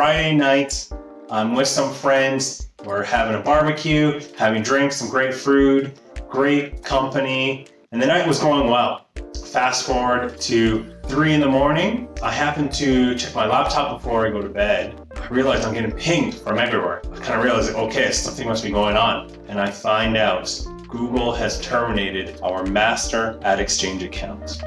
Friday night. I'm with some friends. We're having a barbecue, having drinks, some great food, great company, and the night was going well. Fast forward to 3 in the morning. I happen to check my laptop before I go to bed. I realize I'm getting pinged from everywhere. I kind of realize, okay, something must be going on. And I find out Google has terminated our master ad exchange account.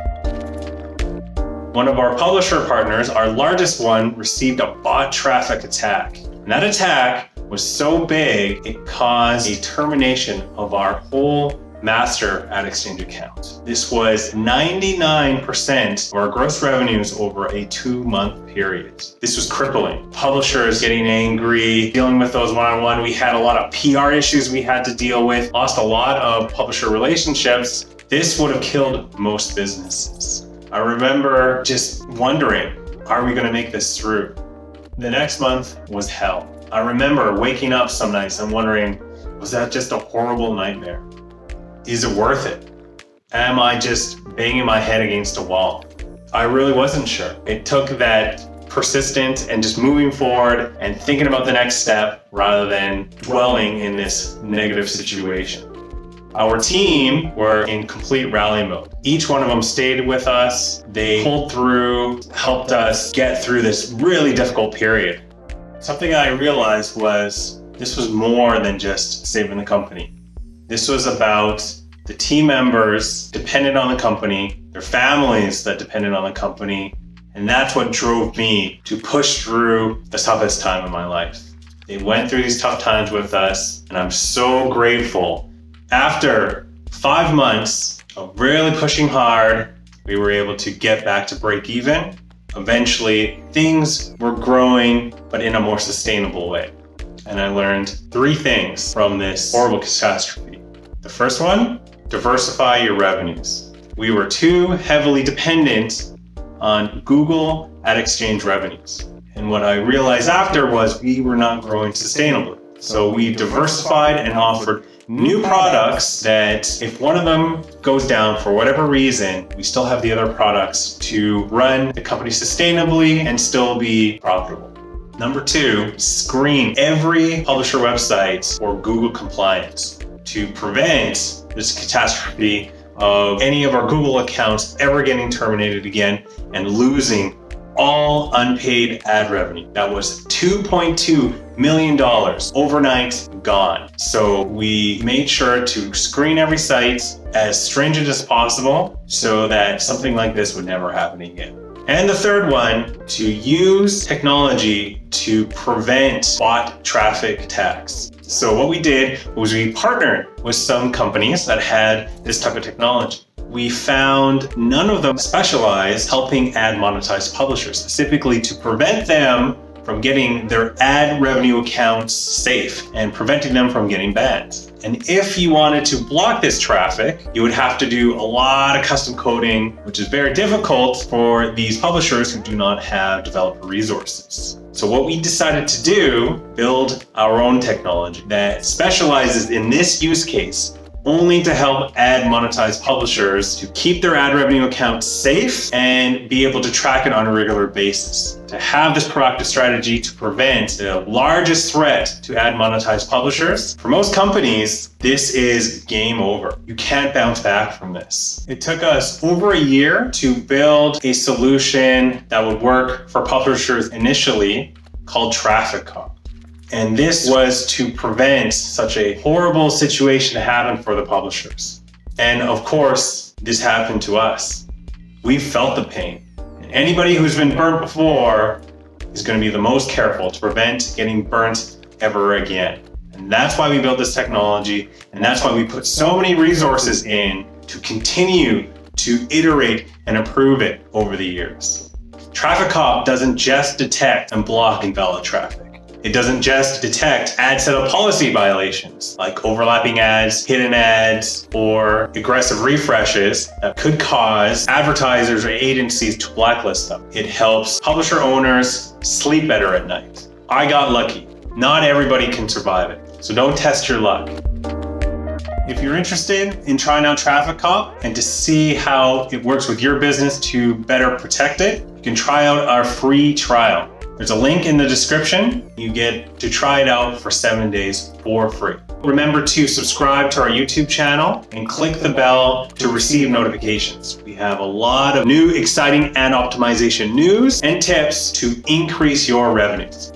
One of our publisher partners, our largest one, received a bot traffic attack. And that attack was so big, it caused a termination of our whole master ad exchange account. This was 99% of our gross revenues over a 2-month period. This was crippling. Publishers getting angry, dealing with those one-on-one. We had a lot of PR issues we had to deal with, lost a lot of publisher relationships. This would have killed most businesses. I remember just wondering, are we going to make this through? The next month was hell. I remember waking up some nights and wondering, was that just a horrible nightmare? Is it worth it? Am I just banging my head against a wall? I really wasn't sure. It took that persistence and just moving forward and thinking about the next step rather than dwelling in this negative situation. Our team were in complete rally mode. Each one of them stayed with us. They pulled through, helped us get through this really difficult period. Something I realized was this was more than just saving the company. This was about the team members dependent on the company, their families that depended on the company, and that's what drove me to push through the toughest time in my life. They went through these tough times with us, and I'm so grateful. After 5 months of really pushing hard, we were able to get back to break even. Eventually, things were growing, but in a more sustainable way. And I learned 3 things from this horrible catastrophe. The first one, diversify your revenues. We were too heavily dependent on Google ad exchange revenues. And what I realized after was we were not growing sustainably. So we diversified and offered new products that if one of them goes down for whatever reason, we still have the other products to run the company sustainably and still be profitable. Number 2, screen every publisher website for Google compliance to prevent this catastrophe of any of our Google accounts ever getting terminated again and losing all unpaid ad revenue. That was $2.2 million overnight gone. So we made sure to screen every site as stringent as possible so that something like this would never happen again. And the third one, to use technology to prevent bot traffic attacks. So what we did was we partnered with some companies that had this type of technology. We found none of them specialize helping ad monetize publishers, specifically to prevent them from getting their ad revenue accounts safe and preventing them from getting banned. And if you wanted to block this traffic, you would have to do a lot of custom coding, which is very difficult for these publishers who do not have developer resources. So what we decided to do, build our own technology that specializes in this use case only to help ad monetize publishers to keep their ad revenue accounts safe and be able to track it on a regular basis. To have this proactive strategy to prevent the largest threat to ad monetized publishers. For most companies, this is game over. You can't bounce back from this. It took us over a year to build a solution that would work for publishers initially called Traffic Cop. And this was to prevent such a horrible situation to happen for the publishers. And of course, this happened to us. We felt the pain. And anybody who's been burnt before is going to be the most careful to prevent getting burnt ever again. And that's why we built this technology. And that's why we put so many resources in to continue to iterate and improve it over the years. Traffic Cop doesn't just detect and block invalid traffic. It doesn't just detect ad setup policy violations like overlapping ads, hidden ads, or aggressive refreshes that could cause advertisers or agencies to blacklist them. It helps publisher owners sleep better at night. I got lucky. Not everybody can survive it, so don't test your luck. If you're interested in trying out Traffic Cop and to see how it works with your business to better protect it, you can try out our free trial. There's a link in the description. You get to try it out for 7 days for free. Remember to subscribe to our YouTube channel and click the bell to receive notifications. We have a lot of new exciting ad optimization news and tips to increase your revenues.